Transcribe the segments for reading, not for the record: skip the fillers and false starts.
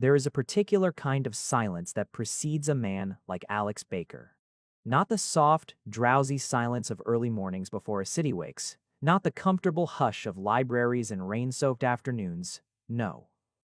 There is a particular kind of silence that precedes a man like Alex Baker. Not the soft, drowsy silence of early mornings before a city wakes. Not the comfortable hush of libraries and rain-soaked afternoons. No.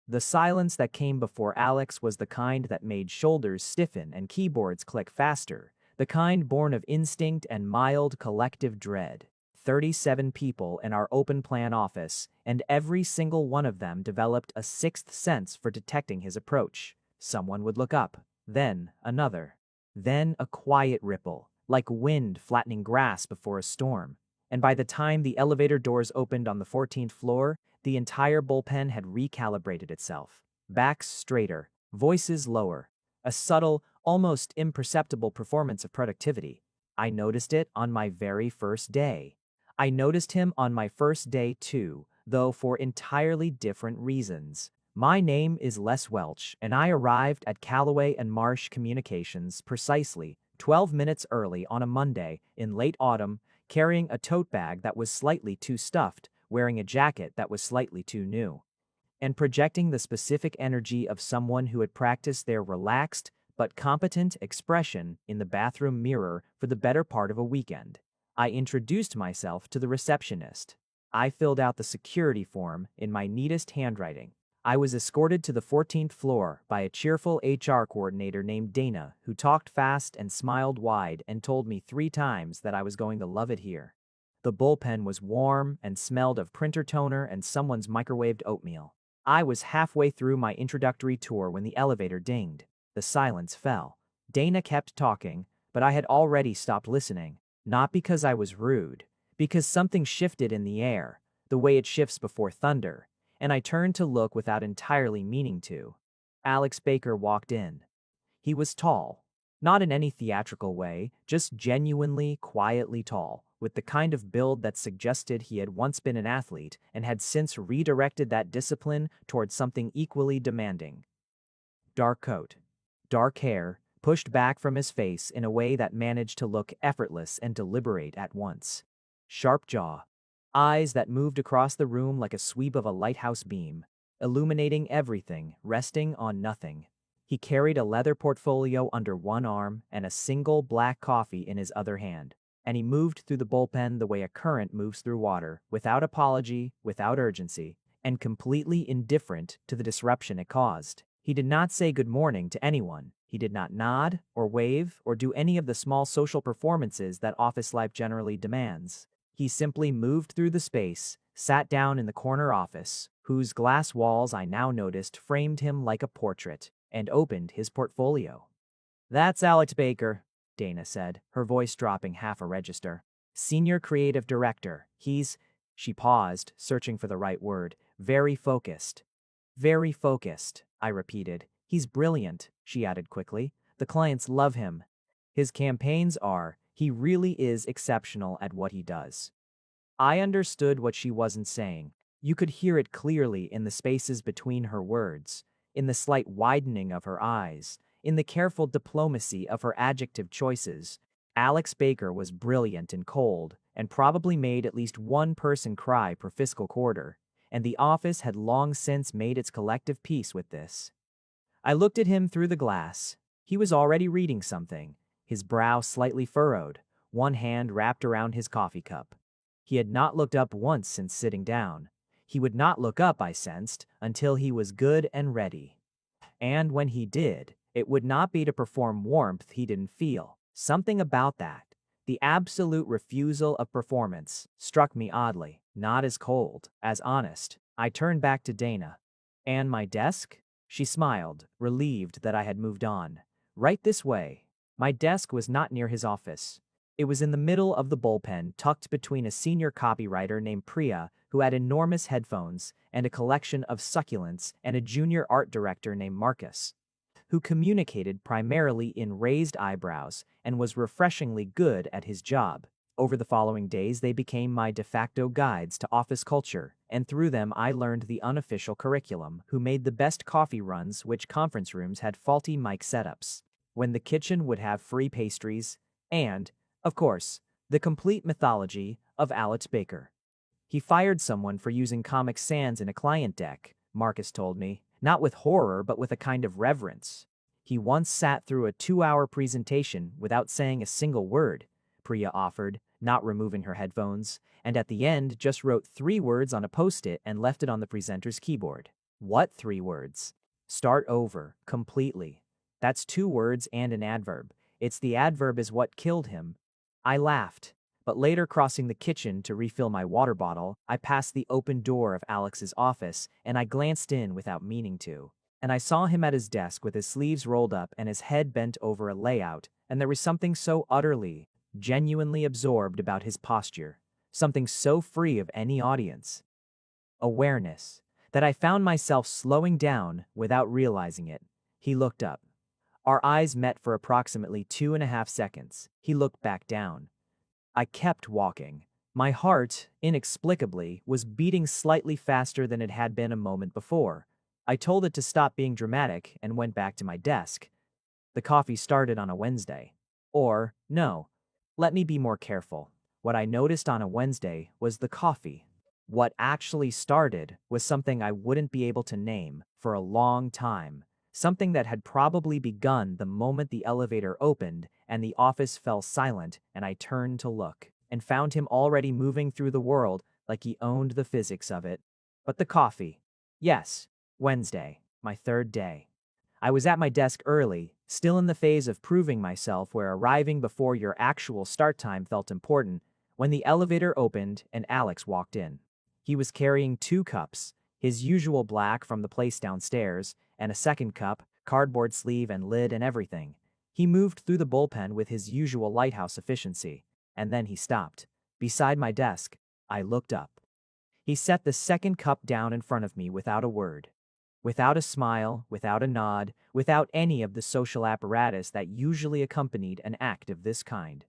The silence that came before Alex was the kind that made shoulders stiffen and keyboards click faster, the kind born of instinct and mild collective dread. 37 people in our open-plan office, and every single one of them developed a sixth sense for detecting his approach. Someone would look up, then another. Then a quiet ripple, like wind flattening grass before a storm. And by the time the elevator doors opened on the 14th floor, the entire bullpen had recalibrated itself. Backs straighter, voices lower. A subtle, almost imperceptible performance of productivity. I noticed it on my very first day. I noticed him on my first day too, though for entirely different reasons. My name is Les Welch, and I arrived at Callaway and Marsh Communications precisely 12 minutes early on a Monday in late autumn, carrying a tote bag that was slightly too stuffed, wearing a jacket that was slightly too new, and projecting the specific energy of someone who had practiced their relaxed but competent expression in the bathroom mirror for the better part of a weekend. I introduced myself to the receptionist. I filled out the security form in my neatest handwriting. I was escorted to the 14th floor by a cheerful HR coordinator named Dana, who talked fast and smiled wide and told me 3 times that I was going to love it here. The bullpen was warm and smelled of printer toner and someone's microwaved oatmeal. I was halfway through my introductory tour when the elevator dinged. The silence fell. Dana kept talking, but I had already stopped listening. Not because I was rude, because something shifted in the air, the way it shifts before thunder, and I turned to look without entirely meaning to. Alex Baker walked in. He was tall, not in any theatrical way, just genuinely, quietly tall, with the kind of build that suggested he had once been an athlete and had since redirected that discipline toward something equally demanding. Dark coat, dark hair, pushed back from his face in a way that managed to look effortless and deliberate at once. Sharp jaw, eyes that moved across the room like a sweep of a lighthouse beam, illuminating everything, resting on nothing. He carried a leather portfolio under one arm and a single black coffee in his other hand, and he moved through the bullpen the way a current moves through water, without apology, without urgency, and completely indifferent to the disruption it caused. He did not say good morning to anyone. He did not nod or wave or do any of the small social performances that office life generally demands. He simply moved through the space, sat down in the corner office, whose glass walls I now noticed framed him like a portrait, and opened his portfolio. "That's Alex Baker," Dana said, her voice dropping half a register. "Senior Creative Director. He's—" She paused, searching for the right word. "Very focused." "Very focused," I repeated. "He's brilliant," she added quickly. "The clients love him. His campaigns are, he really is exceptional at what he does." I understood what she wasn't saying. You could hear it clearly in the spaces between her words, in the slight widening of her eyes, in the careful diplomacy of her adjective choices. Alex Baker was brilliant and cold, and probably made at least one person cry per fiscal quarter, and the office had long since made its collective peace with this. I looked at him through the glass. He was already reading something, his brow slightly furrowed, one hand wrapped around his coffee cup. He had not looked up once since sitting down. He would not look up, I sensed, until he was good and ready. And when he did, it would not be to perform warmth he didn't feel. Something about that, the absolute refusal of performance, struck me oddly, not as cold, as honest. I turned back to Dana. "And my desk?" She smiled, relieved that I had moved on. "Right this way." My desk was not near his office. It was in the middle of the bullpen, tucked between a senior copywriter named Priya, who had enormous headphones and a collection of succulents, and a junior art director named Marcus, who communicated primarily in raised eyebrows and was refreshingly good at his job. Over the following days, they became my de facto guides to office culture, and through them I learned the unofficial curriculum, who made the best coffee runs, which conference rooms had faulty mic setups, when the kitchen would have free pastries, and, of course, the complete mythology of Alex Baker. He fired someone for using Comic Sans in a client deck, Marcus told me. not with horror but with a kind of reverence. He once sat through a 2-hour presentation without saying a single word, Priya offered, not removing her headphones, and at the end just wrote 3 words on a post-it and left it on the presenter's keyboard. What 3 words? Start over, completely. That's 2 words and an adverb. It's the adverb is what killed him. I laughed, but later crossing the kitchen to refill my water bottle, I passed the open door of Alex's office and I glanced in without meaning to. And I saw him at his desk with his sleeves rolled up and his head bent over a layout, and there was something so utterly, genuinely absorbed about his posture, something so free of any audience. Awareness, that I found myself slowing down without realizing it. He looked up. Our eyes met for approximately 2.5 seconds. He looked back down. I kept walking. My heart, inexplicably, was beating slightly faster than it had been a moment before. I told it to stop being dramatic and went back to my desk. The coffee started on a Wednesday. Or, no, let me be more careful. What I noticed on a Wednesday was the coffee. What actually started was something I wouldn't be able to name for a long time. Something that had probably begun the moment the elevator opened and the office fell silent and I turned to look and found him already moving through the world like he owned the physics of it. But the coffee. Yes, Wednesday, my 3rd day. I was at my desk early, still in the phase of proving myself where arriving before your actual start time felt important, when the elevator opened and Alex walked in. He was carrying 2 cups, his usual black from the place downstairs, and a second cup, cardboard sleeve and lid and everything. He moved through the bullpen with his usual lighthouse efficiency, and then he stopped. Beside my desk, I looked up. He set the second cup down in front of me without a word. Without a smile, without a nod, without any of the social apparatus that usually accompanied an act of this kind.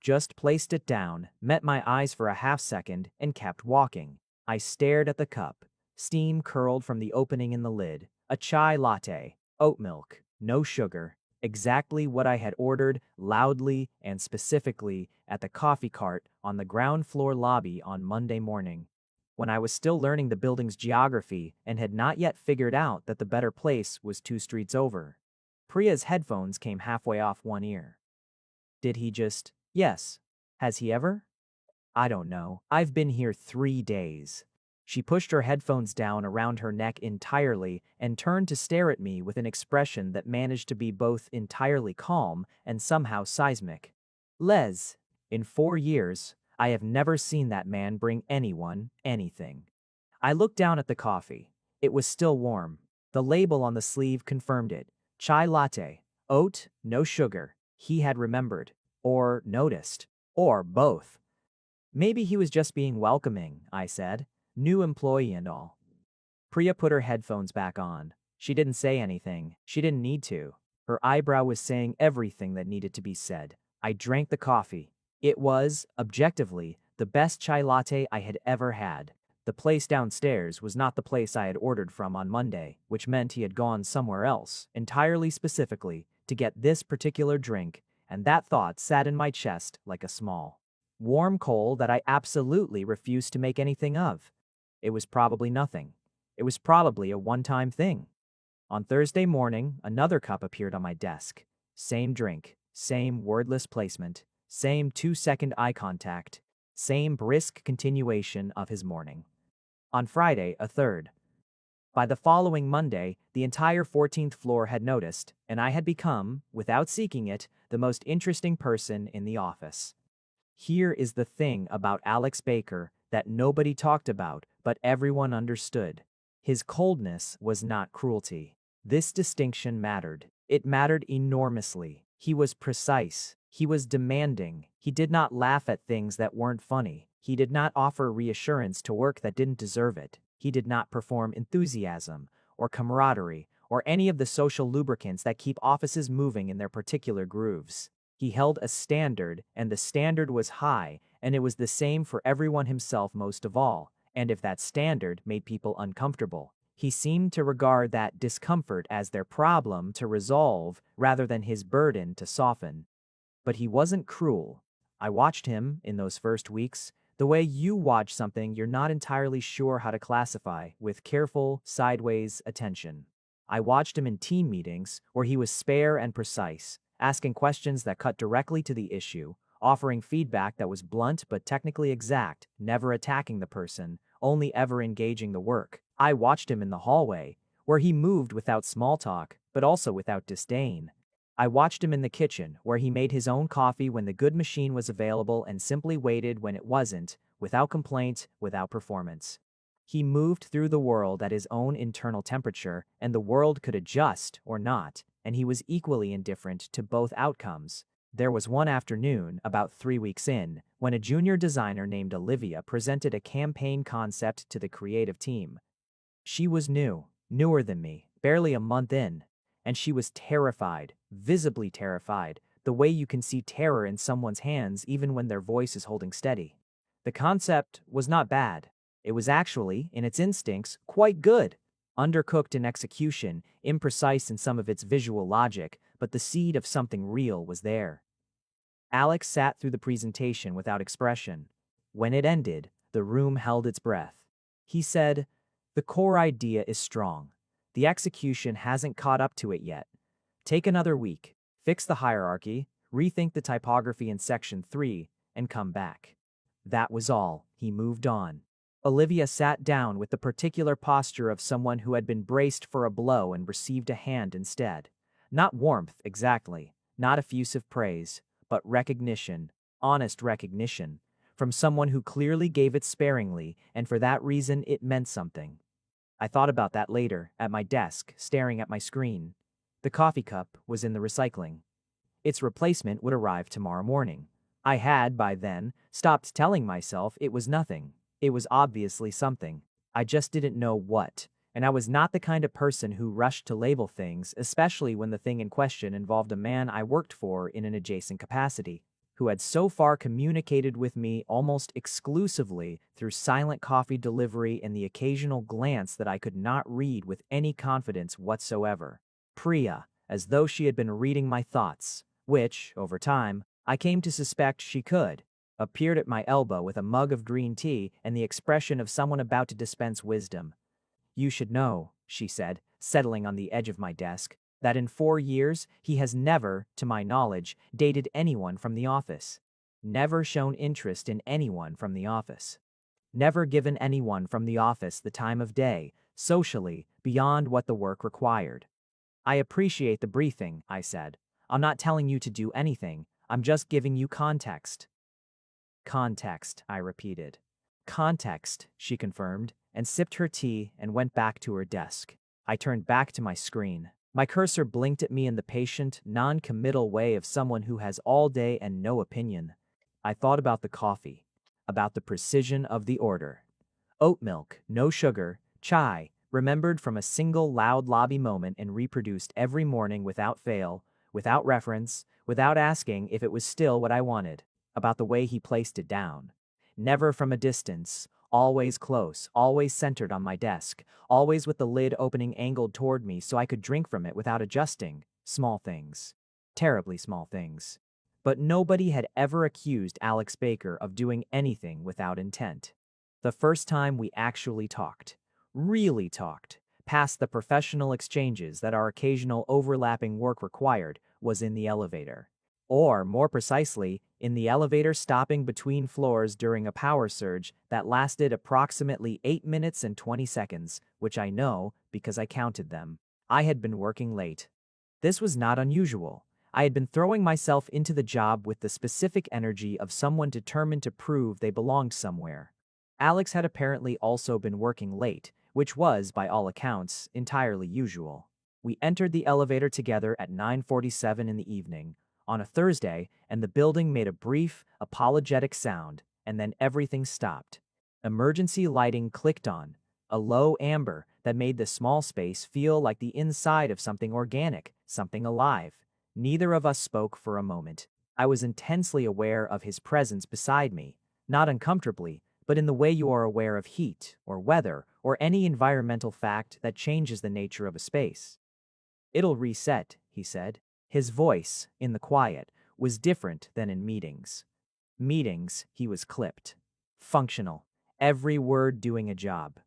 Just placed it down, met my eyes for a half-second, and kept walking. I stared at the cup. Steam curled from the opening in the lid. A chai latte, oat milk, no sugar, exactly what I had ordered loudly and specifically at the coffee cart on the ground floor lobby on Monday morning, when I was still learning the building's geography and had not yet figured out that the better place was 2 streets over. Priya's headphones came halfway off one ear. Did he just, yes, has he ever? I don't know. I've been here 3 days. She pushed her headphones down around her neck entirely and turned to stare at me with an expression that managed to be both entirely calm and somehow seismic. Les, in 4 years, I have never seen that man bring anyone anything. I looked down at the coffee. It was still warm. The label on the sleeve confirmed it. Chai latte. Oat, no sugar. He had remembered. Or noticed. Or both. Maybe he was just being welcoming, I said. New employee and all. Priya put her headphones back on. She didn't say anything. She didn't need to. Her eyebrow was saying everything that needed to be said. I drank the coffee. It was, objectively, the best chai latte I had ever had. The place downstairs was not the place I had ordered from on Monday, which meant he had gone somewhere else, entirely specifically, to get this particular drink, and that thought sat in my chest like a small, warm coal that I absolutely refused to make anything of. It was probably nothing. It was probably a one-time thing. On Thursday morning, another cup appeared on my desk. Same drink, same wordless placement, same 2-second eye contact, same brisk continuation of his morning. On Friday, a third. By the following Monday, the entire 14th floor had noticed, and I had become, without seeking it, the most interesting person in the office. Here is the thing about Alex Baker that nobody talked about, but everyone understood. His coldness was not cruelty. This distinction mattered. It mattered enormously. He was precise. He was demanding. He did not laugh at things that weren't funny. He did not offer reassurance to work that didn't deserve it. He did not perform enthusiasm or camaraderie or any of the social lubricants that keep offices moving in their particular grooves. He held a standard, and the standard was high, and it was the same for everyone, himself most of all. And if that standard made people uncomfortable, he seemed to regard that discomfort as their problem to resolve rather than his burden to soften. But he wasn't cruel. I watched him, in those first weeks, The way you watch something you're not entirely sure how to classify, with careful, sideways attention. I watched him in team meetings, where he was spare and precise, asking questions that cut directly to the issue, offering feedback that was blunt but technically exact, never attacking the person, only ever engaging the work. I watched him in the hallway, where he moved without small talk, but also without disdain. I watched him in the kitchen, where he made his own coffee when the good machine was available and simply waited when it wasn't, without complaint, without performance. He moved through the world at his own internal temperature, and the world could adjust or not, and he was equally indifferent to both outcomes. There was one afternoon, about 3 weeks in, when a junior designer named Olivia presented a campaign concept to the creative team. She was new, newer than me, barely a month in, and she was terrified, visibly terrified, the way you can see terror in someone's hands even when their voice is holding steady. The concept was not bad. It was actually, in its instincts, quite good. Undercooked in execution, imprecise in some of its visual logic, but the seed of something real was there. Alex sat through the presentation without expression. When it ended, the room held its breath. He said, "The core idea is strong. The execution hasn't caught up to it yet. Take another week, fix the hierarchy, rethink the typography in section 3, and come back." That was all. He moved on. Olivia sat down with the particular posture of someone who had been braced for a blow and received a hand instead. Not warmth, exactly, not effusive praise, but recognition, honest recognition, from someone who clearly gave it sparingly, and for that reason it meant something. I thought about that later, at my desk, staring at my screen. The coffee cup was in the recycling. Its replacement would arrive tomorrow morning. I had, by then, stopped telling myself it was nothing. It was obviously something. I just didn't know what. And I was not the kind of person who rushed to label things, especially when the thing in question involved a man I worked for in an adjacent capacity, who had so far communicated with me almost exclusively through silent coffee delivery and the occasional glance that I could not read with any confidence whatsoever. Priya, as though she had been reading my thoughts, which, over time, I came to suspect she could, appeared at my elbow with a mug of green tea and the expression of someone about to dispense wisdom. "You should know," she said, settling on the edge of my desk, "that in 4 years he has never, to my knowledge, dated anyone from the office. Never shown interest in anyone from the office. Never given anyone from the office the time of day, socially, beyond what the work required." "I appreciate the briefing," I said. "I'm not telling you to do anything. I'm just giving you context." "Context," I repeated. "Context," she confirmed, and sipped her tea and went back to her desk. I turned back to my screen. My cursor blinked at me in the patient, non-committal way of someone who has all day and no opinion. I thought about the coffee, about the precision of the order. Oat milk, no sugar, chai, remembered from a single loud lobby moment and reproduced every morning without fail, without reference, without asking if it was still what I wanted. About the way he placed it down. Never from a distance, always close, always centered on my desk, always with the lid opening angled toward me so I could drink from it without adjusting. Small things. Terribly small things. But nobody had ever accused Alex Baker of doing anything without intent. The first time we actually talked, really talked, past the professional exchanges that our occasional overlapping work required, was in the elevator. Or, more precisely, in the elevator stopping between floors during a power surge that lasted approximately 8 minutes and 20 seconds, which I know because I counted them. I had been working late. This was not unusual. I had been throwing myself into the job with the specific energy of someone determined to prove they belonged somewhere. Alex had apparently also been working late, which was, by all accounts, entirely usual. We entered the elevator together at 9:47 in the evening, on a Thursday, and the building made a brief, apologetic sound, and then everything stopped. Emergency lighting clicked on, a low amber that made the small space feel like the inside of something organic, something alive. Neither of us spoke for a moment. I was intensely aware of his presence beside me, not uncomfortably, but in the way you are aware of heat, or weather, or any environmental fact that changes the nature of a space. "It'll reset," he said. His voice, in the quiet, was different than in meetings. Meetings, he was clipped. functional, every word doing a job.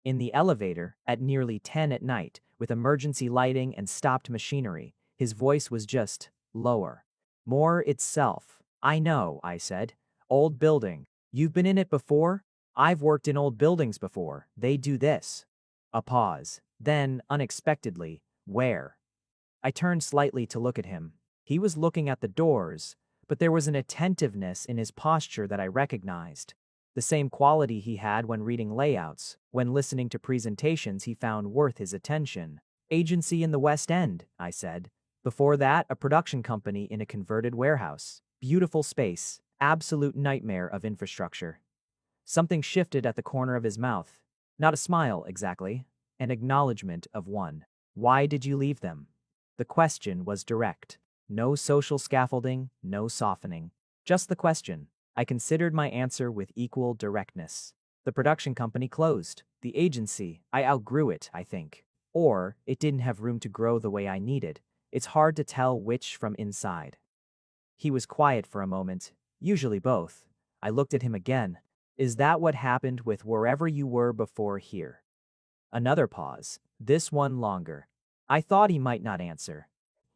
In the elevator, at nearly 10 at night, with emergency lighting and stopped machinery, his voice was just lower. More itself. I know, I said. Old building. You've been in it before? I've worked in old buildings before. They do this. A pause. Then, unexpectedly, where? I turned slightly to look at him. He was looking at the doors, but there was an attentiveness in his posture that I recognized. The same quality he had when reading layouts, when listening to presentations he found worth his attention. Agency in the West End, I said. Before that, a production company in a converted warehouse. Beautiful space, absolute nightmare of infrastructure. Something shifted at the corner of his mouth. Not a smile, exactly. An acknowledgement of one. Why did you leave them? The question was direct. No social scaffolding, no softening. Just the question. I considered my answer with equal directness. The production company closed. The agency, I outgrew it, I think. Or, it didn't have room to grow the way I needed. It's hard to tell which from inside. He was quiet for a moment. Usually both. I looked at him again. Is that what happened with wherever you were before here? Another pause. This one longer. I thought he might not answer.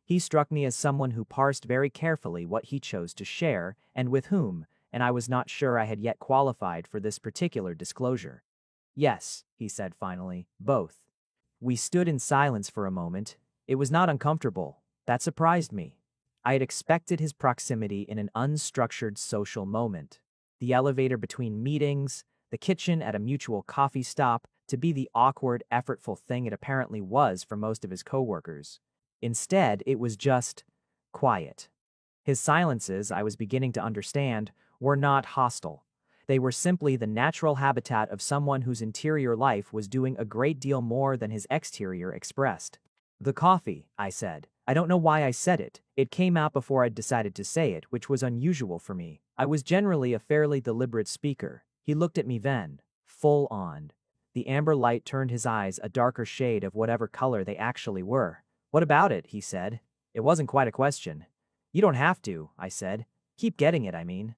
He struck me as someone who parsed very carefully what he chose to share and with whom, and I was not sure I had yet qualified for this particular disclosure. Yes, he said finally, both. We stood in silence for a moment. It was not uncomfortable. That surprised me. I had expected his proximity in an unstructured social moment. The elevator between meetings, the kitchen at a mutual coffee stop, to be the awkward, effortful thing it apparently was for most of his coworkers. Instead, it was just quiet. His silences, I was beginning to understand, were not hostile. They were simply the natural habitat of someone whose interior life was doing a great deal more than his exterior expressed. The coffee, I said. I don't know why I said it. It came out before I'd decided to say it, which was unusual for me. I was generally a fairly deliberate speaker. He looked at me then, full on. The amber light turned his eyes a darker shade of whatever color they actually were. What about it? He said. It wasn't quite a question. You don't have to, I said. Keep getting it, I mean.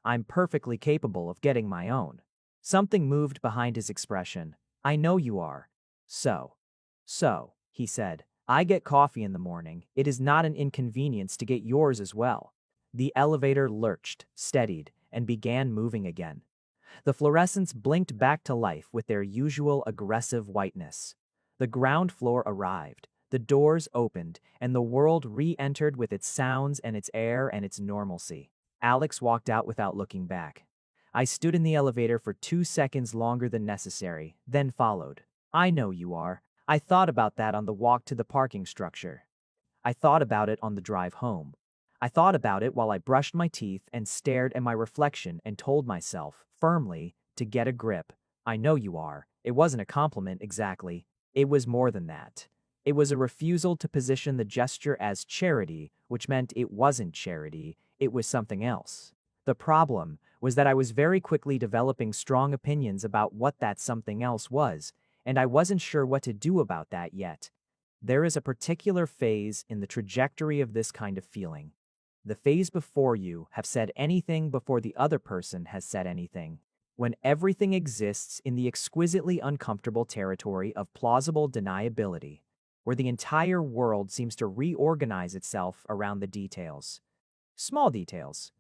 I'm perfectly capable of getting my own. Something moved behind his expression. I know you are. So, he said, I get coffee in the morning. It is not an inconvenience to get yours as well. The elevator lurched, steadied, and began moving again. The fluorescents blinked back to life with their usual aggressive whiteness. The ground floor arrived. The doors opened, and the world re-entered with its sounds and its air and its normalcy. Alex walked out without looking back. I stood in the elevator for 2 seconds longer than necessary, then followed. I know you are. I thought about that on the walk to the parking structure. I thought about it on the drive home. I thought about it while I brushed my teeth and stared at my reflection and told myself, firmly, to get a grip. I know you are. It wasn't a compliment exactly. It was more than that. It was a refusal to position the gesture as charity, which meant it wasn't charity, it was something else. The problem was that I was very quickly developing strong opinions about what that something else was, and I wasn't sure what to do about that yet. There is a particular phase in the trajectory of this kind of feeling. The phase before you have said anything before the other person has said anything. When everything exists in the exquisitely uncomfortable territory of plausible deniability, where the entire world seems to reorganize itself around the details. Small details.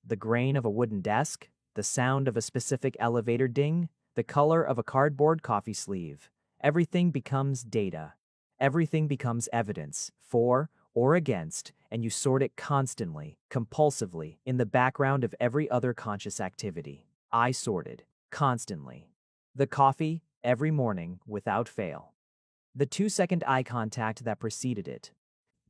The grain of a wooden desk, the sound of a specific elevator ding, the color of a cardboard coffee sleeve. Everything becomes data. Everything becomes evidence, for or against, and you sort it constantly, compulsively, in the background of every other conscious activity. I sorted, constantly. The coffee, every morning, without fail. The 2-second eye contact that preceded it.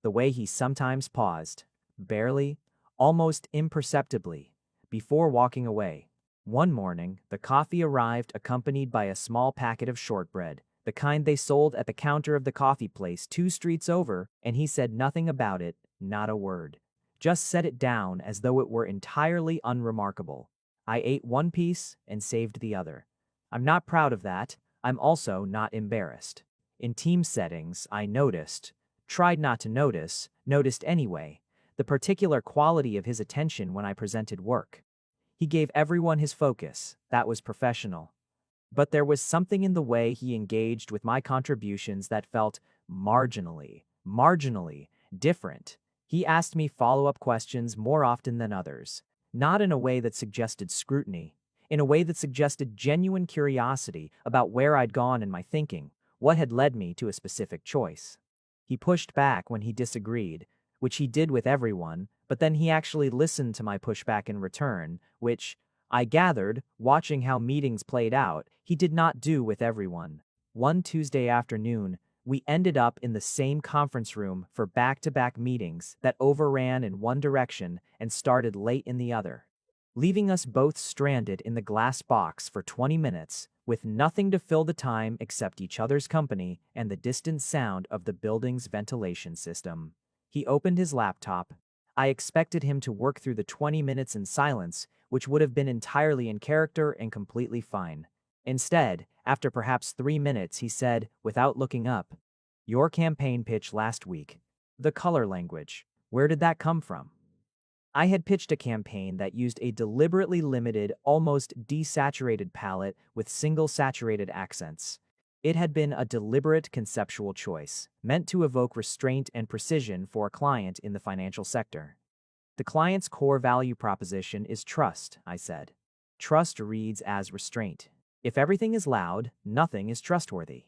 The way he sometimes paused, barely, almost imperceptibly, before walking away. One morning, the coffee arrived accompanied by a small packet of shortbread, the kind they sold at the counter of the coffee place 2 streets over, and he said nothing about it, not a word. Just set it down as though it were entirely unremarkable. I ate one piece and saved the other. I'm not proud of that. I'm also not embarrassed. In team settings, I tried not to noticed anyway, the particular quality of his attention when I presented work. He gave everyone his focus. That was professional. But there was something in the way he engaged with my contributions that felt marginally different. He asked me follow-up questions more often than others, not in a way that suggested scrutiny, in a way that suggested genuine curiosity about where I'd gone in my thinking, what had led me to a specific choice. He pushed back when he disagreed, which he did with everyone, but then he actually listened to my pushback in return, which, I gathered, watching how meetings played out, he did not do with everyone. One Tuesday afternoon, we ended up in the same conference room for back-to-back meetings that overran in one direction and started late in the other, leaving us both stranded in the glass box for 20 minutes with nothing to fill the time except each other's company and the distant sound of the building's ventilation system. He opened his laptop. I expected him to work through the 20 minutes in silence, which would have been entirely in character and completely fine. Instead, after perhaps 3 minutes, he said, without looking up, "Your campaign pitch last week. The color language. Where did that come from?" I had pitched a campaign that used a deliberately limited, almost desaturated palette with single saturated accents. It had been a deliberate conceptual choice, meant to evoke restraint and precision for a client in the financial sector. The client's core value proposition is trust, I said. Trust reads as restraint. If everything is loud, nothing is trustworthy.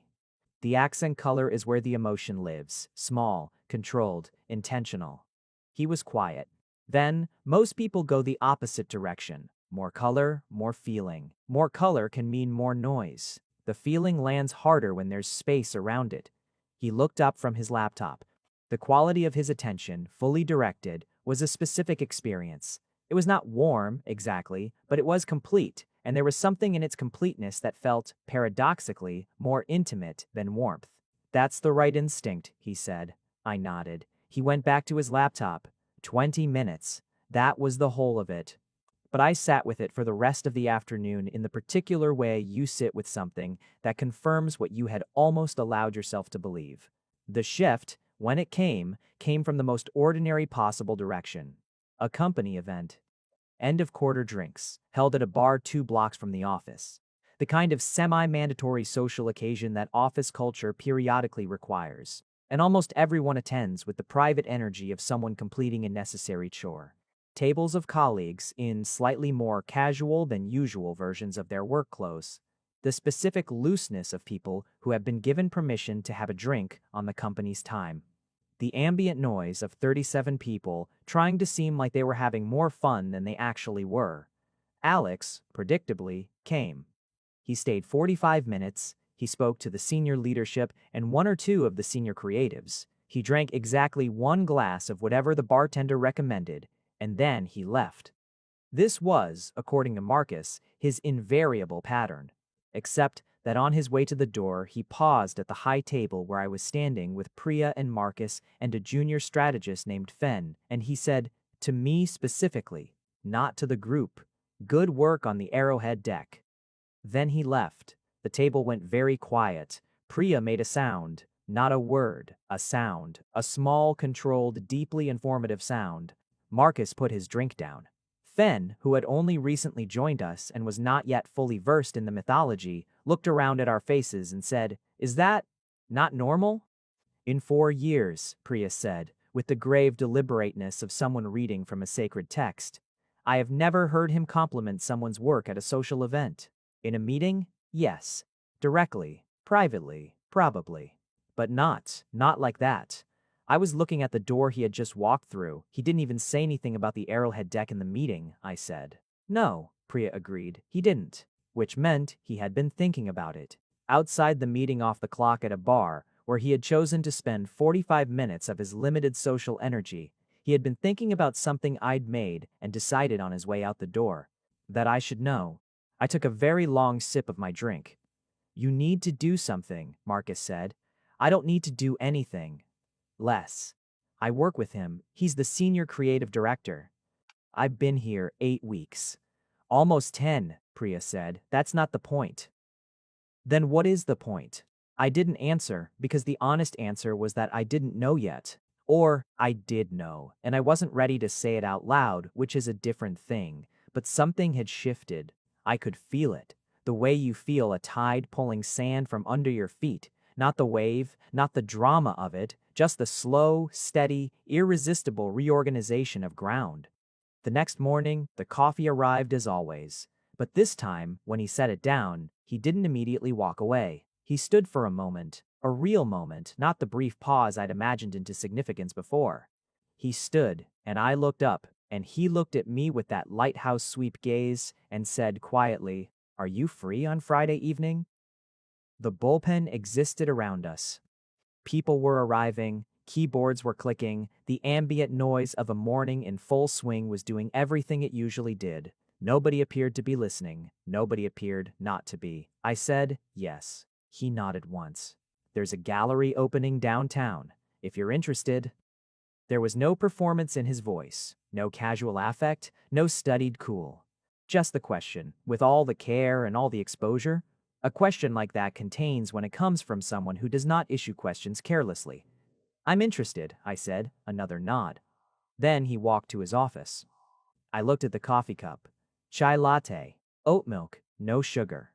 The accent color is where the emotion lives, small, controlled, intentional. He was quiet. Then, most people go the opposite direction. More color, more feeling. More color can mean more noise. The feeling lands harder when there's space around it. He looked up from his laptop. The quality of his attention, fully directed, was a specific experience. It was not warm, exactly, but it was complete, and there was something in its completeness that felt, paradoxically, more intimate than warmth. "That's the right instinct," he said. I nodded. He went back to his laptop. 20 minutes. That was the whole of it. But I sat with it for the rest of the afternoon in the particular way you sit with something that confirms what you had almost allowed yourself to believe. The shift, when it came from the most ordinary possible direction. A company event. End of quarter drinks, held at a bar 2 blocks from the office. The kind of semi-mandatory social occasion that office culture periodically requires. And almost everyone attends with the private energy of someone completing a necessary chore. Tables of colleagues in slightly more casual than usual versions of their work clothes. The specific looseness of people who have been given permission to have a drink on the company's time. The ambient noise of 37 people trying to seem like they were having more fun than they actually were. Alex, predictably, came. He stayed 45 minutes. He spoke to the senior leadership and 1 or 2 of the senior creatives. He drank exactly 1 glass of whatever the bartender recommended, and then he left. This was, according to Marcus, his invariable pattern, except that on his way to the door, he paused at the high table where I was standing with Priya and Marcus and a junior strategist named Fen, and he said, to me specifically, not to the group, "Good work on the Arrowhead deck." Then he left. The table went very quiet. Priya made a sound, not a word, a sound, a small, controlled, deeply informative sound. Marcus put his drink down. Fen, who had only recently joined us and was not yet fully versed in the mythology, looked around at our faces and said, "Is that not normal?" "In 4 years," Priya said, with the grave deliberateness of someone reading from a sacred text. "I have never heard him compliment someone's work at a social event. In a meeting? Yes. Directly. Privately. Probably. But not like that. I was looking at the door he had just walked through. He didn't even say anything about the Arrowhead deck in the meeting," I said. "No," Priya agreed. "He didn't." Which meant he had been thinking about it. Outside the meeting off the clock at a bar, where he had chosen to spend 45 minutes of his limited social energy, he had been thinking about something I'd made and decided on his way out the door. That I should know. I took a very long sip of my drink. "You need to do something," Marcus said. "I don't need to do anything. Less. I work with him. He's the senior creative director. I've been here 8 weeks. Almost 10, Priya said. That's not the point." "Then what is the point?" I didn't answer because the honest answer was that I didn't know yet. Or I did know, and I wasn't ready to say it out loud, which is a different thing. But something had shifted. I could feel it. The way you feel a tide pulling sand from under your feet. Not the wave, not the drama of it, just the slow, steady, irresistible reorganization of ground. The next morning, the coffee arrived as always. But this time, when he set it down, he didn't immediately walk away. He stood for a moment, a real moment, not the brief pause I'd imagined into significance before. He stood, and I looked up, and he looked at me with that lighthouse sweep gaze and said quietly, "Are you free on Friday evening?" The bullpen existed around us. People were arriving, keyboards were clicking, the ambient noise of a morning in full swing was doing everything it usually did. Nobody appeared to be listening. Nobody appeared not to be. I said, "Yes." He nodded once. "There's a gallery opening downtown. If you're interested." There was no performance in his voice, no casual affect, no studied cool. Just the question, with all the care and all the exposure. A question like that contains when it comes from someone who does not issue questions carelessly. "I'm interested," I said, another nod. Then he walked to his office. I looked at the coffee cup. Chai latte, oat milk, no sugar.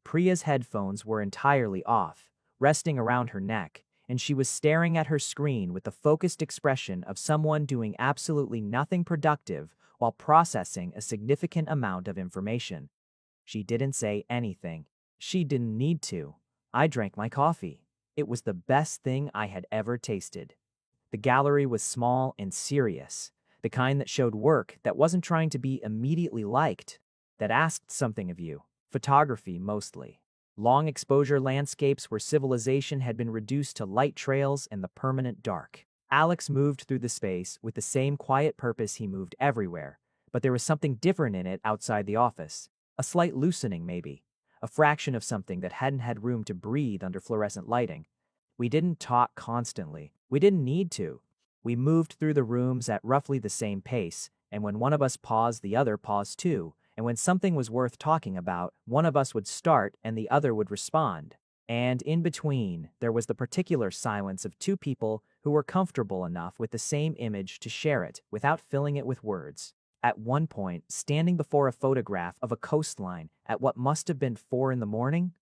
Priya's headphones were entirely off, resting around her neck, and she was staring at her screen with the focused expression of someone doing absolutely nothing productive while processing a significant amount of information. She didn't say anything. She didn't need to. I drank my coffee. It was the best thing I had ever tasted. The gallery was small and serious, the kind that showed work that wasn't trying to be immediately liked, that asked something of you. Photography mostly. Long exposure landscapes where civilization had been reduced to light trails and the permanent dark. Alex moved through the space with the same quiet purpose he moved everywhere, but there was something different in it outside the office. A slight loosening, maybe. A fraction of something that hadn't had room to breathe under fluorescent lighting. We didn't talk constantly. We didn't need to. We moved through the rooms at roughly the same pace, and when one of us paused, the other paused too. And when something was worth talking about, one of us would start and the other would respond. And in between, there was the particular silence of two people who were comfortable enough with the same image to share it without filling it with words. At one point, standing before a photograph of a coastline at what must have been 4 in the morning,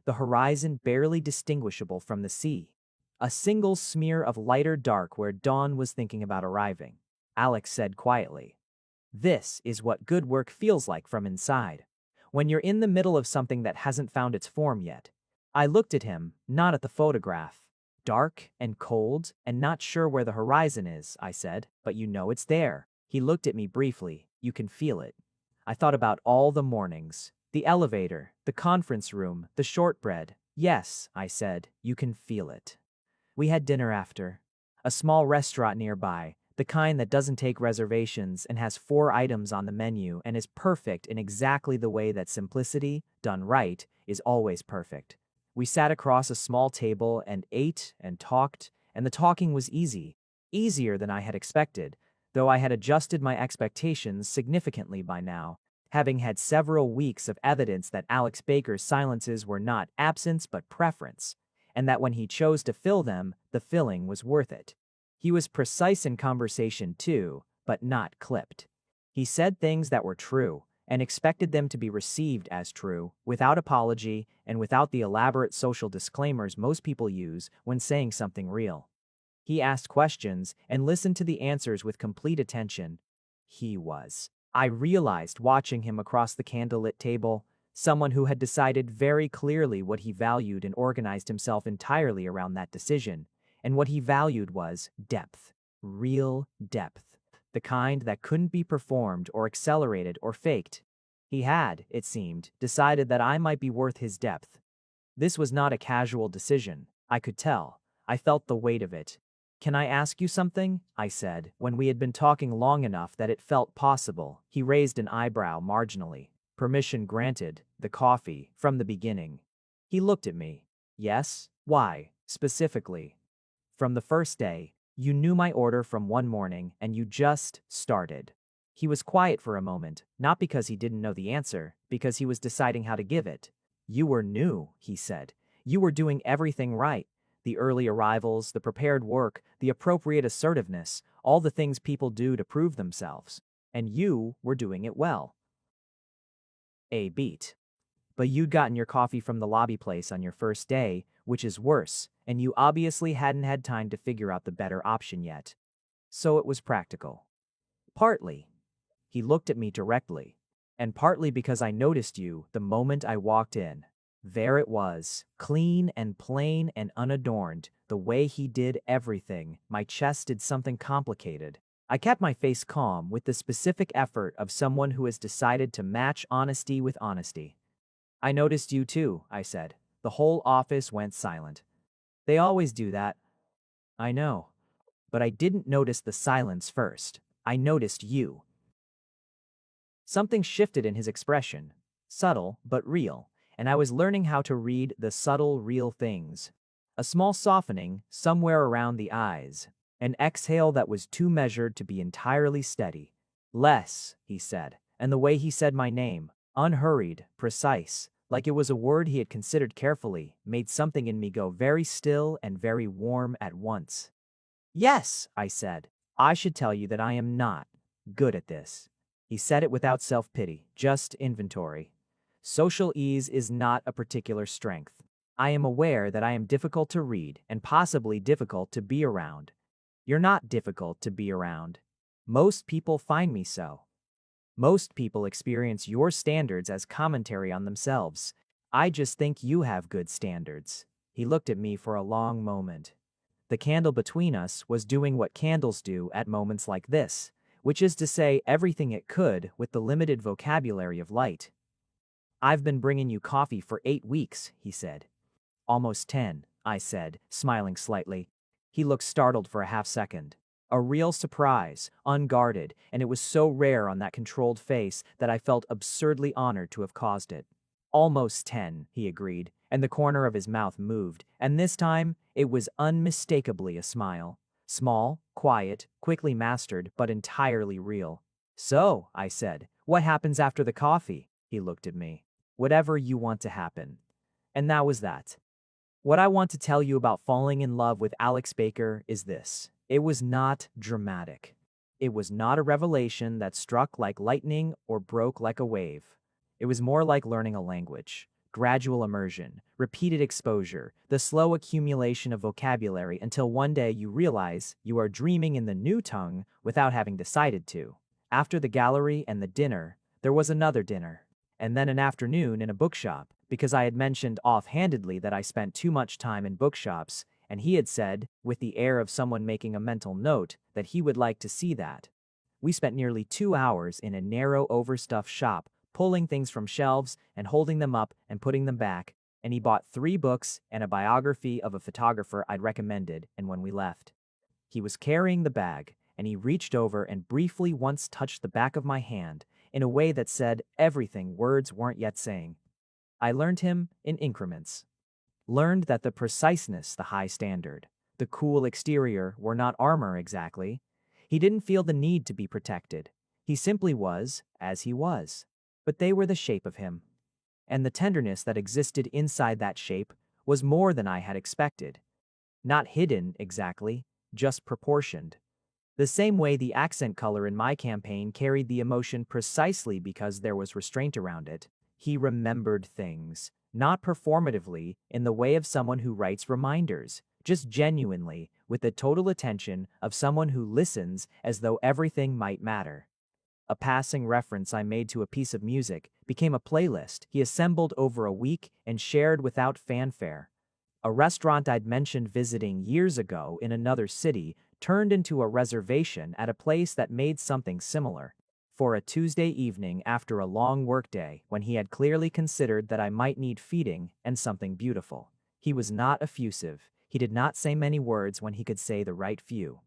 the horizon barely distinguishable from the sea. A single smear of lighter dark where dawn was thinking about arriving. Alex said quietly, "This is what good work feels like from inside, when you're in the middle of something that hasn't found its form yet." I looked at him, not at the photograph. "Dark and cold and not sure where the horizon is," I said, "but you know it's there." He looked at me briefly. "You can feel it." I thought about all the mornings, the elevator, the conference room, the shortbread. "Yes," I said, "you can feel it." We had dinner after. A small restaurant nearby, the kind that doesn't take reservations and has 4 items on the menu and is perfect in exactly the way that simplicity, done right, is always perfect. We sat across a small table and ate and talked, and the talking was easy, easier than I had expected, though I had adjusted my expectations significantly by now, having had several weeks of evidence that Alex Baker's silences were not absence but preference, and that when he chose to fill them, the filling was worth it. He was precise in conversation too, but not clipped. He said things that were true, and expected them to be received as true, without apology and without the elaborate social disclaimers most people use when saying something real. He asked questions and listened to the answers with complete attention. He was. I realized watching him across the candlelit table, someone who had decided very clearly what he valued and organized himself entirely around that decision. And what he valued was depth, real depth, the kind that couldn't be performed or accelerated or faked. He had, it seemed, decided that I might be worth his depth. This was not a casual decision. I could tell. I felt the weight of it. "Can I ask you something?" I said, when we had been talking long enough that it felt possible. He raised an eyebrow marginally. Permission granted, the coffee, from the beginning. He looked at me. "Yes? Why, specifically?" "From the first day, you knew my order from one morning and you just started." He was quiet for a moment, not because he didn't know the answer, because he was deciding how to give it. "You were new," he said. "You were doing everything right. The early arrivals, the prepared work, the appropriate assertiveness, all the things people do to prove themselves. And you were doing it well." A beat. But you'd gotten your coffee from the lobby place on your first day, which is worse, and you obviously hadn't had time to figure out the better option yet. So it was practical. Partly. He looked at me directly. And partly because I noticed you the moment I walked in. There it was, clean and plain and unadorned, the way he did everything. My chest did something complicated. I kept my face calm with the specific effort of someone who has decided to match honesty with honesty. I noticed you too, I said. The whole office went silent. They always do that. I know. But I didn't notice the silence first. I noticed you. Something shifted in his expression, subtle but real, and I was learning how to read the subtle, real things. A small softening somewhere around the eyes, an exhale that was too measured to be entirely steady. "Les," he said, and the way he said my name, unhurried, precise, like it was a word he had considered carefully, made something in me go very still and very warm at once. "Yes," I said, "I should tell you that I am not good at this." He said it without self-pity, just inventory. Social ease is not a particular strength. I am aware that I am difficult to read and possibly difficult to be around. You're not difficult to be around. Most people find me so. Most people experience your standards as commentary on themselves. I just think you have good standards. He looked at me for a long moment. The candle between us was doing what candles do at moments like this, which is to say everything it could with the limited vocabulary of light. "I've been bringing you coffee for 8 weeks, he said. "Almost 10, I said, smiling slightly. He looked startled for a half second. A real surprise, unguarded, and it was so rare on that controlled face that I felt absurdly honored to have caused it. "Almost 10, he agreed, and the corner of his mouth moved, and this time it was unmistakably a smile. Small, quiet, quickly mastered, but entirely real. "So," I said, "what happens after the coffee?" He looked at me. "Whatever you want to happen." And that was that. What I want to tell you about falling in love with Alex Baker is this. It was not dramatic. It was not a revelation that struck like lightning or broke like a wave. It was more like learning a language. Gradual immersion, repeated exposure, the slow accumulation of vocabulary until one day you realize you are dreaming in the new tongue without having decided to. After the gallery and the dinner, there was another dinner, and then an afternoon in a bookshop, because I had mentioned offhandedly that I spent too much time in bookshops, and he had said, with the air of someone making a mental note, that he would like to see that. We spent nearly 2 hours in a narrow, overstuffed shop, pulling things from shelves and holding them up and putting them back, and he bought 3 books and a biography of a photographer I'd recommended, and when we left, he was carrying the bag, and he reached over and briefly once touched the back of my hand in a way that said everything words weren't yet saying. I learned him in increments. Learned that the preciseness, the high standard, the cool exterior were not armor exactly. He didn't feel the need to be protected. He simply was as he was. But they were the shape of him. And the tenderness that existed inside that shape was more than I had expected. Not hidden exactly, just proportioned. The same way the accent color in my campaign carried the emotion precisely because there was restraint around it. He remembered things, not performatively in the way of someone who writes reminders, just genuinely, with the total attention of someone who listens as though everything might matter. A passing reference I made to a piece of music became a playlist he assembled over a week and shared without fanfare. A restaurant I'd mentioned visiting years ago in another city turned into a reservation at a place that made something similar. For a Tuesday evening after a long workday, when he had clearly considered that I might need feeding and something beautiful. He was not effusive. He did not say many words when he could say the right few.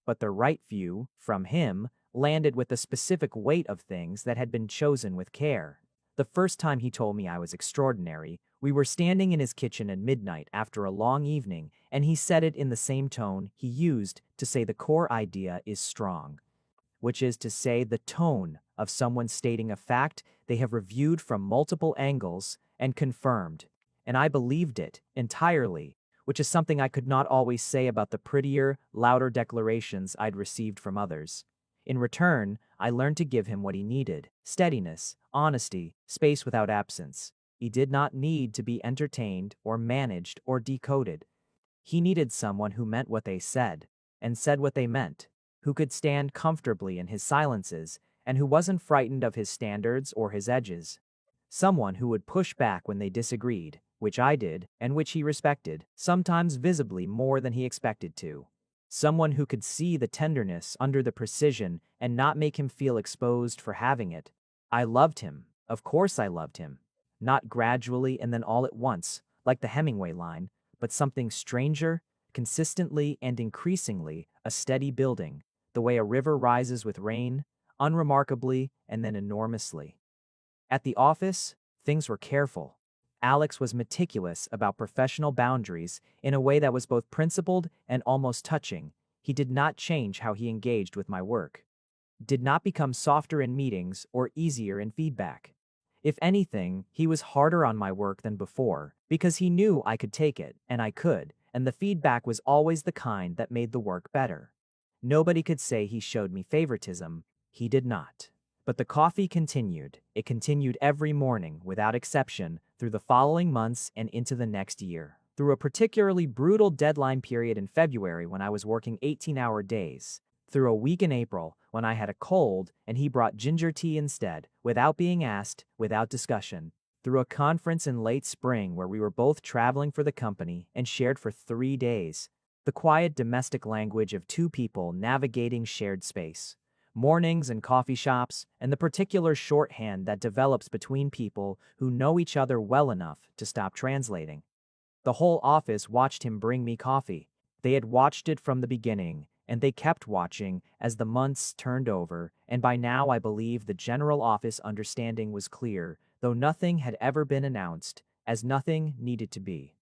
But the right few, from him, landed with the specific weight of things that had been chosen with care. The first time he told me I was extraordinary, we were standing in his kitchen at midnight after a long evening, and he said it in the same tone he used to say the core idea is strong, which is to say the tone of someone stating a fact they have reviewed from multiple angles and confirmed. And I believed it entirely, which is something I could not always say about the prettier, louder declarations I'd received from others. In return, I learned to give him what he needed: steadiness, honesty, space without absence. He did not need to be entertained or managed or decoded. He needed someone who meant what they said, and said what they meant, who could stand comfortably in his silences, and who wasn't frightened of his standards or his edges. Someone who would push back when they disagreed, which I did, and which he respected, sometimes visibly more than he expected to. Someone who could see the tenderness under the precision and not make him feel exposed for having it. I loved him. Of course I loved him. Not gradually and then all at once, like the Hemingway line, but something stranger, consistently and increasingly a steady building, the way a river rises with rain, unremarkably and then enormously. At the office, things were careful. Alex was meticulous about professional boundaries in a way that was both principled and almost touching. He did not change how he engaged with my work, did not become softer in meetings or easier in feedback. If anything, he was harder on my work than before, because he knew I could take it, and I could, and the feedback was always the kind that made the work better. Nobody could say he showed me favoritism. He did not. But the coffee continued. It continued every morning, without exception, through the following months and into the next year. Through a particularly brutal deadline period in February when I was working 18-hour days. Through a week in April when I had a cold and he brought ginger tea instead, without being asked, without discussion. Through a conference in late spring where we were both traveling for the company and shared for 3 days. The quiet domestic language of two people navigating shared space. Mornings and coffee shops, and the particular shorthand that develops between people who know each other well enough to stop translating. The whole office watched him bring me coffee. They had watched it from the beginning, and they kept watching as the months turned over, and by now I believe the general office understanding was clear, though nothing had ever been announced, as nothing needed to be.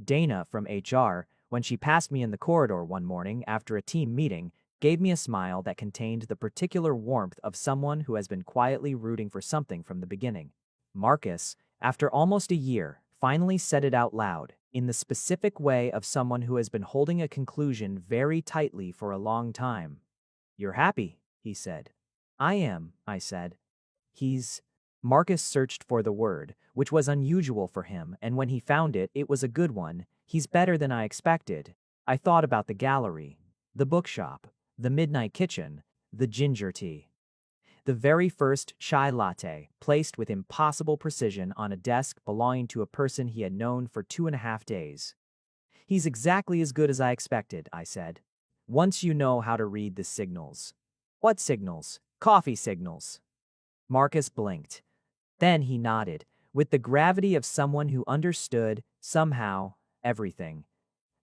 Dana from HR, when she passed me in the corridor one morning after a team meeting, gave me a smile that contained the particular warmth of someone who has been quietly rooting for something from the beginning. Marcus, after almost a year, finally said it out loud, in the specific way of someone who has been holding a conclusion very tightly for a long time. "You're happy," he said. "I am," I said. Marcus searched for the word, which was unusual for him, and when he found it, it was a good one. "He's better than I expected." I thought about the gallery, the bookshop, the midnight kitchen, the ginger tea. The very first chai latte, placed with impossible precision on a desk belonging to a person he had known for 2.5 days. "He's exactly as good as I expected," I said. "Once you know how to read the signals." "What signals?" "Coffee signals." Marcus blinked. Then he nodded, with the gravity of someone who understood, somehow, everything.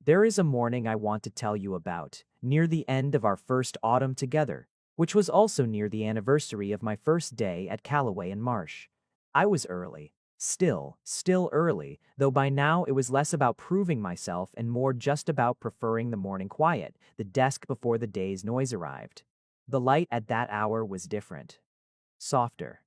"There is a morning I want to tell you about, near the end of our first autumn together, which was also near the anniversary of my first day at Callaway and Marsh. I was early, still early, though by now it was less about proving myself and more just about preferring the morning quiet, the desk before the day's noise arrived. The light at that hour was different, softer.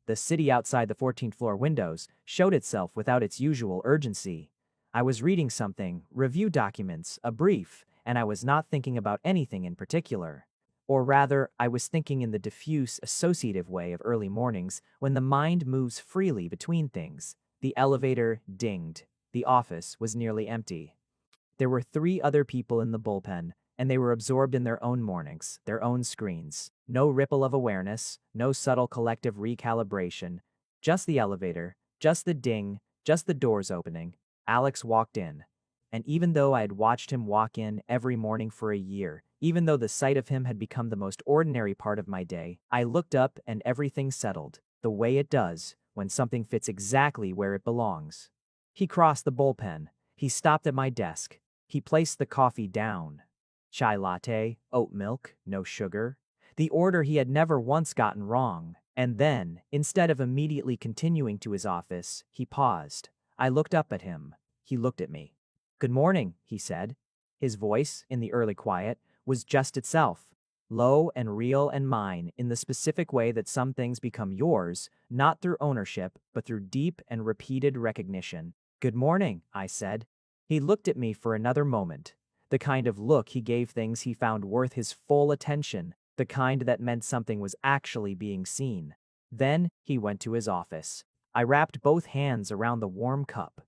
The city outside the 14th floor windows showed itself without its usual urgency. I was reading something, review documents, a brief, and I was not thinking about anything in particular. Or rather, I was thinking in the diffuse, associative way of early mornings when the mind moves freely between things. The elevator dinged. The office was nearly empty. There were 3 other people in the bullpen, and they were absorbed in their own mornings, their own screens. No ripple of awareness, no subtle collective recalibration. Just the elevator, just the ding, just the doors opening. Alex walked in. And even though I had watched him walk in every morning for a year, even though the sight of him had become the most ordinary part of my day, I looked up and everything settled, the way it does when something fits exactly where it belongs. He crossed the bullpen. He stopped at my desk. He placed the coffee down. Chai latte, oat milk, no sugar. The order he had never once gotten wrong. And then, instead of immediately continuing to his office, he paused. I looked up at him. He looked at me. "Good morning," he said. His voice, in the early quiet, was just itself, low and real and mine in the specific way that some things become yours, not through ownership, but through deep and repeated recognition. "Good morning," I said. He looked at me for another moment, the kind of look he gave things he found worth his full attention, the kind that meant something was actually being seen. Then he went to his office. I wrapped both hands around the warm cup.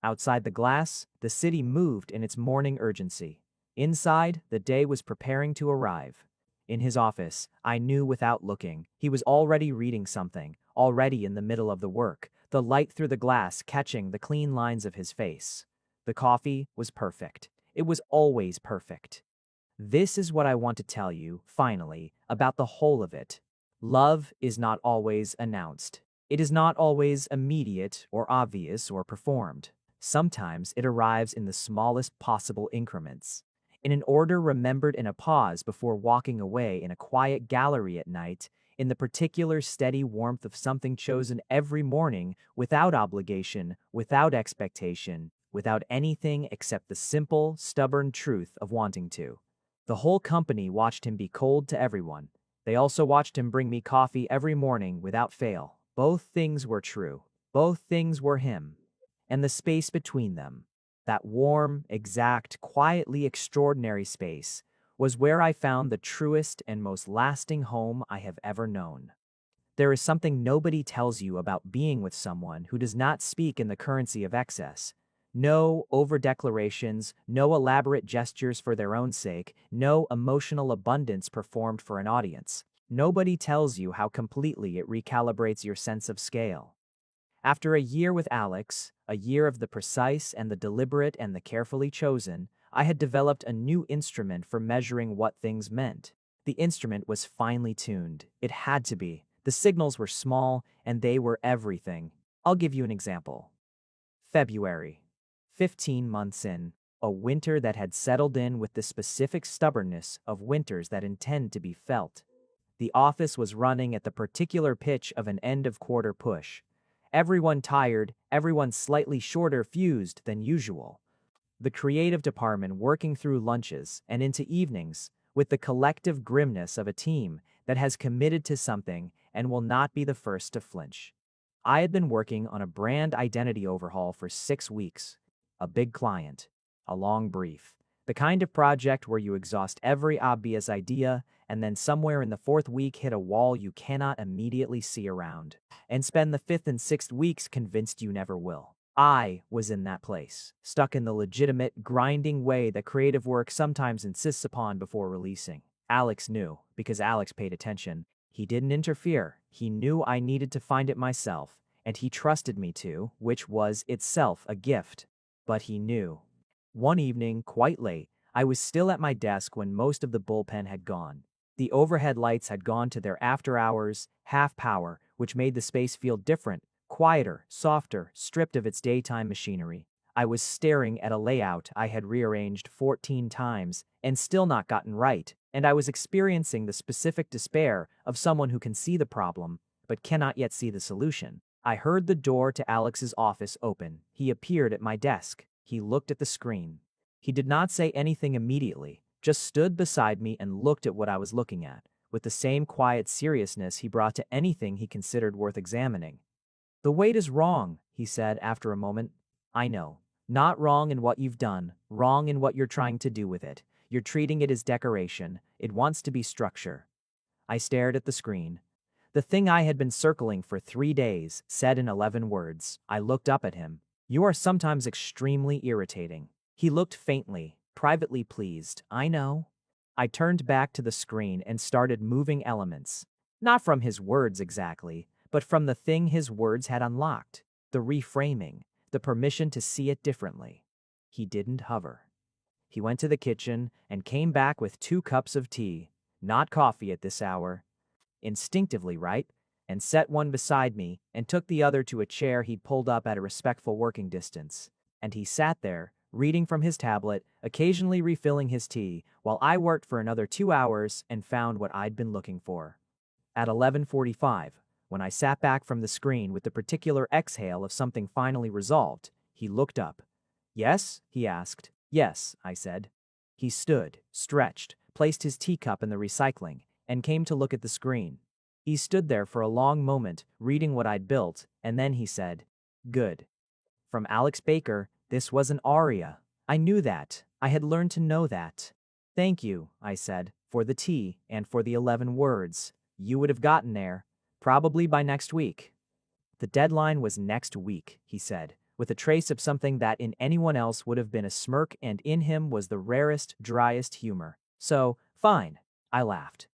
Outside the glass, the city moved in its morning urgency. Inside, the day was preparing to arrive. In his office, I knew without looking, he was already reading something, already in the middle of the work, the light through the glass catching the clean lines of his face. The coffee was perfect. It was always perfect. This is what I want to tell you, finally, about the whole of it. Love is not always announced. It is not always immediate or obvious or performed. Sometimes it arrives in the smallest possible increments. In an order remembered in a pause before walking away in a quiet gallery at night, in the particular steady warmth of something chosen every morning without obligation, without expectation, without anything except the simple, stubborn truth of wanting to. The whole company watched him be cold to everyone. They also watched him bring me coffee every morning without fail. Both things were true. Both things were him. And the space between them, that warm, exact, quietly extraordinary space, was where I found the truest and most lasting home I have ever known. There is something nobody tells you about being with someone who does not speak in the currency of excess. No over-declarations, no elaborate gestures for their own sake, no emotional abundance performed for an audience. Nobody tells you how completely it recalibrates your sense of scale. After a year with Alex, a year of the precise and the deliberate and the carefully chosen, I had developed a new instrument for measuring what things meant. The instrument was finely tuned. It had to be. The signals were small, and they were everything. I'll give you an example. February. 15 months in. A winter that had settled in with the specific stubbornness of winters that intend to be felt. The office was running at the particular pitch of an end-of-quarter push. Everyone tired, everyone slightly shorter fused than usual. The creative department working through lunches and into evenings with the collective grimness of a team that has committed to something and will not be the first to flinch. I had been working on a brand identity overhaul for 6 weeks. A big client. A long brief. The kind of project where you exhaust every obvious idea and then somewhere in the 4th week hit a wall you cannot immediately see around, and spend the 5th and 6th weeks convinced you never will. I was in that place, stuck in the legitimate, grinding way that creative work sometimes insists upon before releasing. Alex knew, because Alex paid attention. He didn't interfere. He knew I needed to find it myself, and he trusted me to, which was itself a gift. But he knew. One evening, quite late, I was still at my desk when most of the bullpen had gone. The overhead lights had gone to their after-hours, half-power, which made the space feel different, quieter, softer, stripped of its daytime machinery. I was staring at a layout I had rearranged 14 times and still not gotten right, and I was experiencing the specific despair of someone who can see the problem, but cannot yet see the solution. I heard the door to Alex's office open. He appeared at my desk. He looked at the screen. He did not say anything immediately, just stood beside me and looked at what I was looking at, with the same quiet seriousness he brought to anything he considered worth examining. "The weight is wrong," he said after a moment. "I know. Not wrong in what you've done, wrong in what you're trying to do with it. You're treating it as decoration. It wants to be structure." I stared at the screen. The thing I had been circling for 3 days said in 11 words. I looked up at him. "You are sometimes extremely irritating." He looked faintly, privately pleased. "I know." I turned back to the screen and started moving elements. Not from his words exactly, but from the thing his words had unlocked. The reframing, the permission to see it differently. He didn't hover. He went to the kitchen and came back with 2 cups of tea, not coffee at this hour. Instinctively, right? And set one beside me and took the other to a chair he'd pulled up at a respectful working distance. And he sat there, reading from his tablet, occasionally refilling his tea, while I worked for another 2 hours and found what I'd been looking for. At 11:45, when I sat back from the screen with the particular exhale of something finally resolved, he looked up. "Yes?" he asked. "Yes," I said. He stood, stretched, placed his teacup in the recycling, and came to look at the screen. He stood there for a long moment, reading what I'd built, and then he said, "Good." From Alex Baker, this was an aria. I knew that. I had learned to know that. "Thank you," I said. for the tea, and for the 11 words. You would have gotten there, probably by next week. The deadline was next week, he said, with a trace of something that in anyone else would have been a smirk, and in him was the rarest, driest humor. So, fine, I laughed.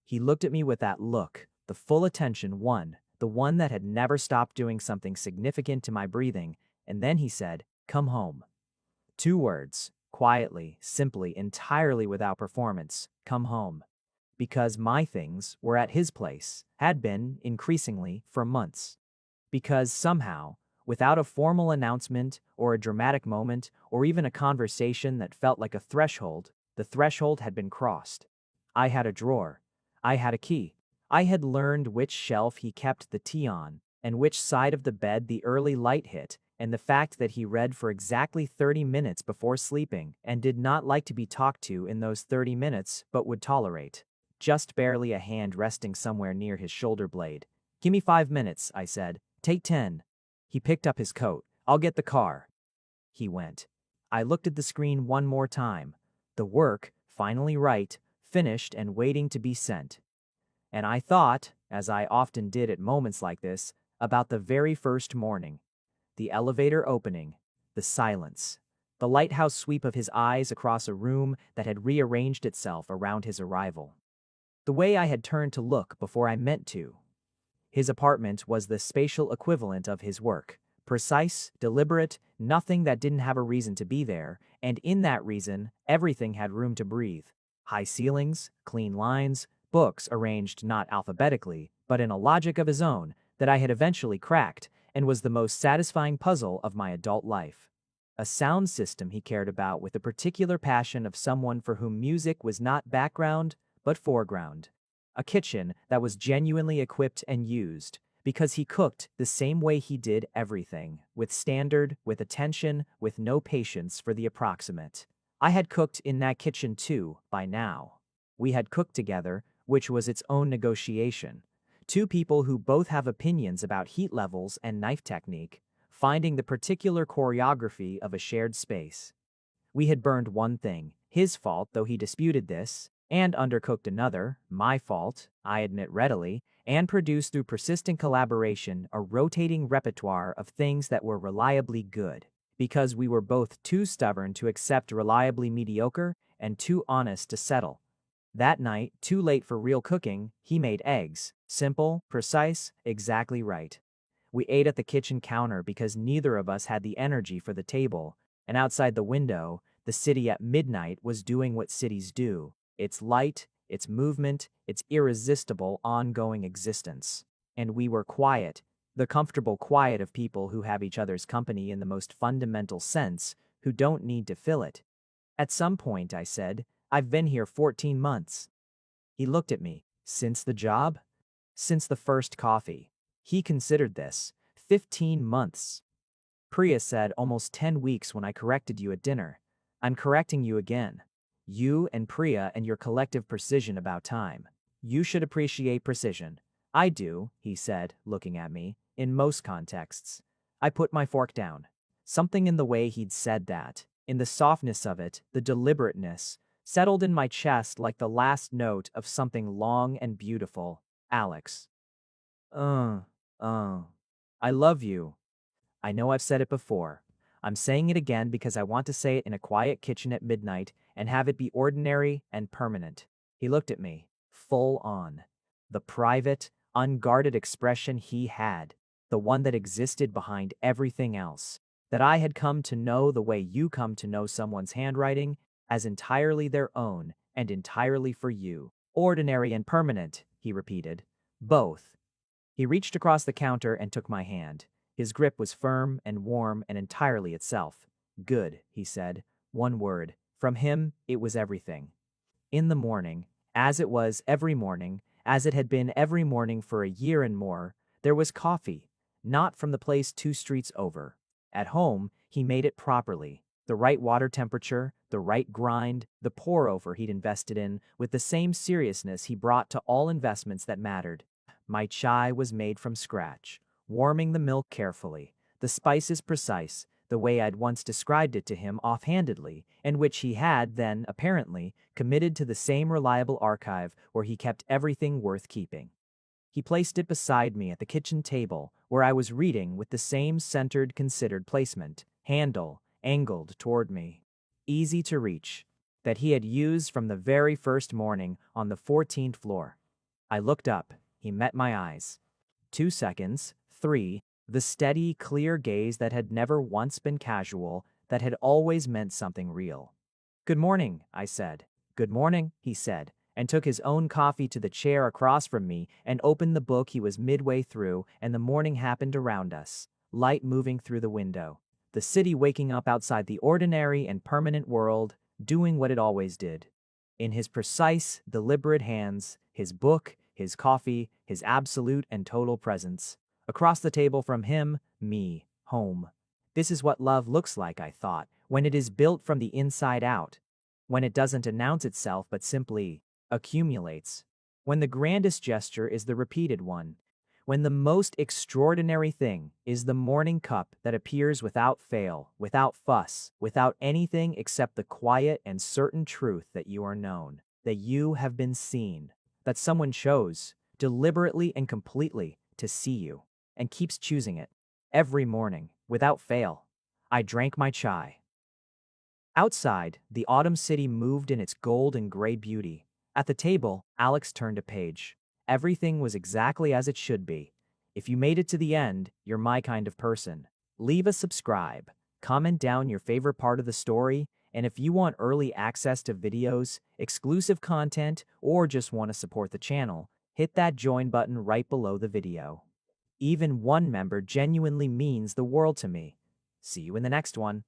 He looked at me with that look, the full attention one, the one that had never stopped doing something significant to my breathing, and then he said, "Come home." 2 words, quietly, simply, entirely without performance, "Come home." Because my things were at his place, had been, increasingly, for months. Because somehow, without a formal announcement or a dramatic moment or even a conversation that felt like a threshold, the threshold had been crossed. I had a drawer. I had a key. I had learned which shelf he kept the tea on, and which side of the bed the early light hit, and the fact that he read for exactly 30 minutes before sleeping and did not like to be talked to in those 30 minutes but would tolerate. Just barely a hand resting somewhere near his shoulder blade. "Give me 5 minutes," I said. "Take 10. He picked up his coat. "I'll get the car." He went. I looked at the screen one more time. The work, finally right, finished and waiting to be sent. And I thought, as I often did at moments like this, about the very first morning. The elevator opening, the silence, the lighthouse sweep of his eyes across a room that had rearranged itself around his arrival. The way I had turned to look before I meant to. His apartment was the spatial equivalent of his work. Precise, deliberate, nothing that didn't have a reason to be there, and in that reason, everything had room to breathe. High ceilings, clean lines, books arranged not alphabetically, but in a logic of his own that I had eventually cracked and was the most satisfying puzzle of my adult life. A sound system he cared about with the particular passion of someone for whom music was not background, but foreground. A kitchen that was genuinely equipped and used, because he cooked the same way he did everything, with standard, with attention, with no patience for the approximate. I had cooked in that kitchen too, by now. We had cooked together, which was its own negotiation. 2 people who both have opinions about heat levels and knife technique, finding the particular choreography of a shared space. We had burned one thing, his fault though he disputed this, and undercooked another, my fault, I admit readily, and produced through persistent collaboration a rotating repertoire of things that were reliably good, because we were both too stubborn to accept reliably mediocre and too honest to settle. That night, too late for real cooking, he made eggs, simple, precise, exactly right. We ate at the kitchen counter because neither of us had the energy for the table, and outside the window, the city at midnight was doing what cities do. Its light, its movement, its irresistible ongoing existence. And we were quiet, the comfortable quiet of people who have each other's company in the most fundamental sense, who don't need to fill it. At some point, I said, "I've been here 14 months. He looked at me. "Since the job?" "Since the first coffee." He considered this. 15 months. Priya said almost 10 weeks when I corrected you at dinner. I'm correcting you again. You and Priya and your collective precision about time. You should appreciate precision. I do, he said, looking at me, in most contexts. I put my fork down. Something in the way he'd said that, in the softness of it, the deliberateness, settled in my chest like the last note of something long and beautiful. Alex. Uh, I love you. I know I've said it before. I'm saying it again because I want to say it in a quiet kitchen at midnight and have it be ordinary and permanent. He looked at me, full on. The private, unguarded expression he had, the one that existed behind everything else, that I had come to know the way you come to know someone's handwriting, as entirely their own and entirely for you. Ordinary and permanent, he repeated. Both. He reached across the counter and took my hand. His grip was firm and warm and entirely itself. Good, he said. One word. From him, it was everything. In the morning, as it was every morning, as it had been every morning for a year and more, there was coffee, not from the place 2 streets over. At home, he made it properly. The right water temperature, the right grind, the pour-over he'd invested in, with the same seriousness he brought to all investments that mattered. My chai was made from scratch, warming the milk carefully, the spices precise, the way I'd once described it to him offhandedly, and which he had then, apparently, committed to the same reliable archive where he kept everything worth keeping. He placed it beside me at the kitchen table, where I was reading with the same centered, considered placement, handle angled toward me, easy to reach, that he had used from the very first morning on the 14th floor. I looked up. He met my eyes. 2 seconds, three, the steady, clear gaze that had never once been casual, that had always meant something real. "Good morning," I said. "Good morning," he said, and took his own coffee to the chair across from me and opened the book he was midway through, and the morning happened around us, light moving through the window, the city waking up outside the ordinary and permanent world, doing what it always did. In his precise, deliberate hands, his book, his coffee, his absolute and total presence. Across the table from him, me, home. This is what love looks like, I thought, when it is built from the inside out, when it doesn't announce itself but simply accumulates, when the grandest gesture is the repeated one, when the most extraordinary thing is the morning cup that appears without fail, without fuss, without anything except the quiet and certain truth that you are known, that you have been seen, that someone chose, deliberately and completely, to see you, and keeps choosing it, every morning, without fail. I drank my chai. Outside, the autumn city moved in its gold and gray beauty. At the table, Alex turned a page. Everything was exactly as it should be. If you made it to the end, you're my kind of person. Leave a subscribe, comment down your favorite part of the story, and if you want early access to videos, exclusive content, or just want to support the channel, hit that join button right below the video. Even one member genuinely means the world to me. See you in the next one.